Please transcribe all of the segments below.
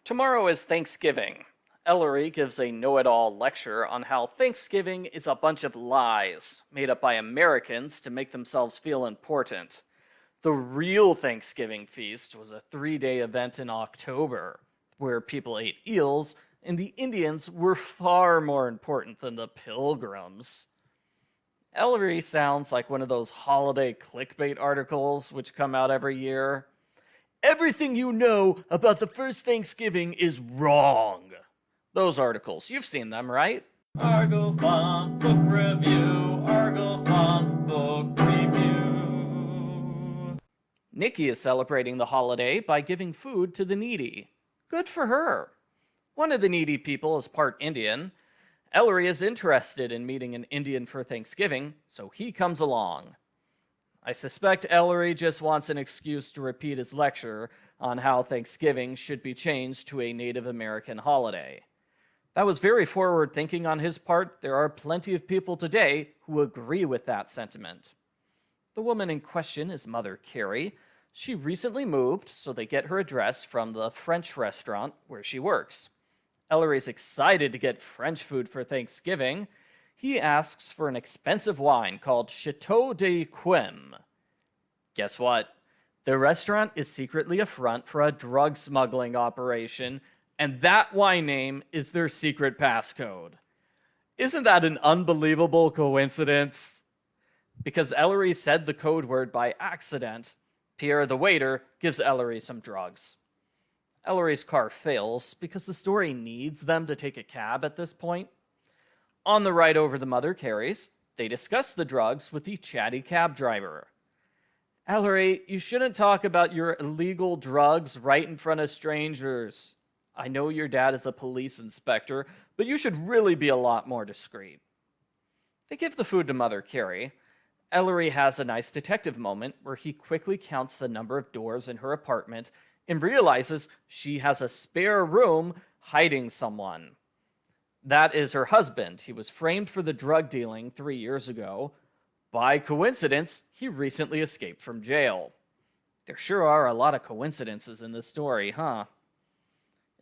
Tomorrow is Thanksgiving. Ellery gives a know-it-all lecture on how Thanksgiving is a bunch of lies made up by Americans to make themselves feel important. The real Thanksgiving feast was a 3-day event in October, where people ate eels, and the Indians were far more important than the Pilgrims. Ellery sounds like one of those holiday clickbait articles which come out every year. Everything you know about the first Thanksgiving is wrong. Those articles, you've seen them, right? Argo Font Book Review, Argo Font Book Review. Nikki is celebrating the holiday by giving food to the needy. Good for her. One of the needy people is part Indian. Ellery is interested in meeting an Indian for Thanksgiving, so he comes along. I suspect Ellery just wants an excuse to repeat his lecture on how Thanksgiving should be changed to a Native American holiday. That was very forward thinking on his part. There are plenty of people today who agree with that sentiment. The woman in question is Mother Carey. She recently moved, so they get her address from the French restaurant where she works. Ellery's excited to get French food for Thanksgiving. He asks for an expensive wine called Chateau de Quim. Guess what? The restaurant is secretly a front for a drug smuggling operation, and that wine name is their secret passcode. Isn't that an unbelievable coincidence? Because Ellery said the code word by accident, Pierre the waiter gives Ellery some drugs. Ellery's car fails because the story needs them to take a cab at this point. On the ride over to Mother Carey's, they discuss the drugs with the chatty cab driver. Ellery, you shouldn't talk about your illegal drugs right in front of strangers. I know your dad is a police inspector, but you should really be a lot more discreet. They give the food to Mother Carey. Ellery has a nice detective moment where he quickly counts the number of doors in her apartment and realizes she has a spare room hiding someone. That is her husband. He was framed for the drug dealing 3 years ago. By coincidence, he recently escaped from jail. There sure are a lot of coincidences in this story, huh?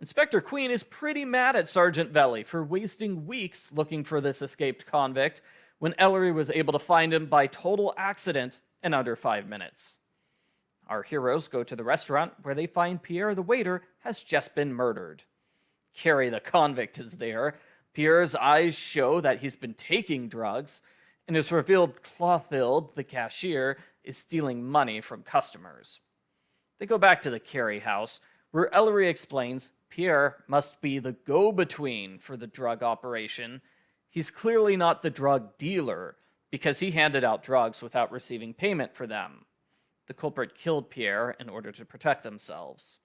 Inspector Queen is pretty mad at Sergeant Velli for wasting weeks looking for this escaped convict when Ellery was able to find him by total accident in under 5 minutes. Our heroes go to the restaurant where they find Pierre the waiter has just been murdered. Carey the convict is there. Pierre's eyes show that he's been taking drugs, and it's revealed Clothild, the cashier, is stealing money from customers. They go back to the Carey house, where Ellery explains Pierre must be the go-between for the drug operation. He's clearly not the drug dealer, because he handed out drugs without receiving payment for them. The culprit killed Pierre in order to protect themselves.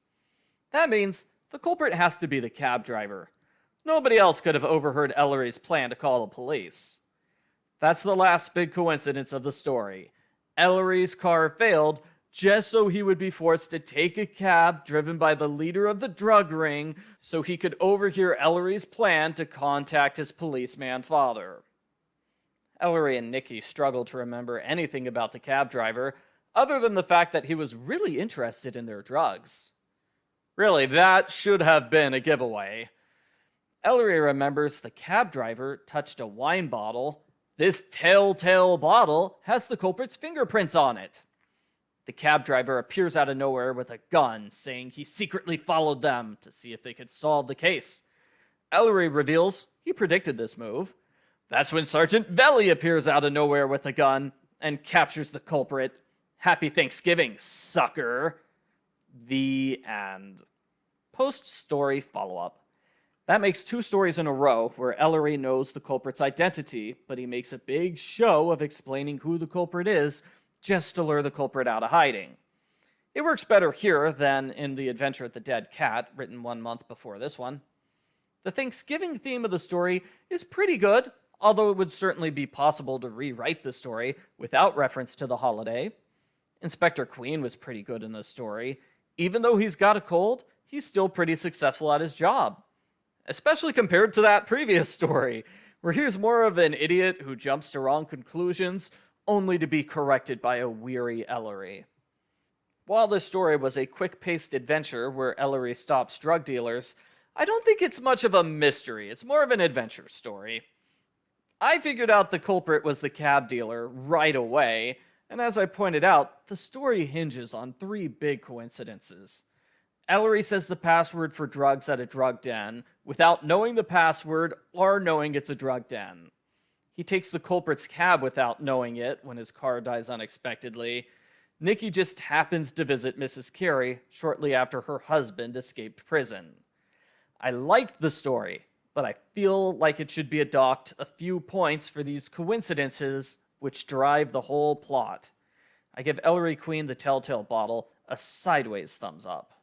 That means the culprit has to be the cab driver. Nobody else could have overheard Ellery's plan to call the police. That's the last big coincidence of the story. Ellery's car failed just so he would be forced to take a cab driven by the leader of the drug ring so he could overhear Ellery's plan to contact his policeman father. Ellery and Nikki struggle to remember anything about the cab driver other than the fact that he was really interested in their drugs. Really, that should have been a giveaway. Ellery remembers the cab driver touched a wine bottle. This Telltale bottle has the culprit's fingerprints on it. The cab driver appears out of nowhere with a gun, saying he secretly followed them to see if they could solve the case. Ellery reveals he predicted this move. That's when Sergeant Velli appears out of nowhere with a gun and captures the culprit. Happy Thanksgiving, sucker. The end. Post-story follow-up. That makes 2 stories in a row where Ellery knows the culprit's identity, but he makes a big show of explaining who the culprit is just to lure the culprit out of hiding. It works better here than in The Adventure of the Dead Cat, written 1 month before this one. The Thanksgiving theme of the story is pretty good, although it would certainly be possible to rewrite the story without reference to the holiday. Inspector Queen was pretty good in this story. Even though he's got a cold, he's still pretty successful at his job. Especially compared to that previous story, where he's more of an idiot who jumps to wrong conclusions only to be corrected by a weary Ellery. While this story was a quick-paced adventure where Ellery stops drug dealers, I don't think it's much of a mystery. It's more of an adventure story. I figured out the culprit was the cab dealer right away, and as I pointed out, the story hinges on three big coincidences. Ellery says the password for drugs at a drug den without knowing the password or knowing it's a drug den. He takes the culprit's cab without knowing it when his car dies unexpectedly. Nikki just happens to visit Mrs. Carey shortly after her husband escaped prison. I liked the story, but I feel like it should be docked a few points for these coincidences which drive the whole plot. I give Ellery Queen the Telltale bottle a sideways thumbs up.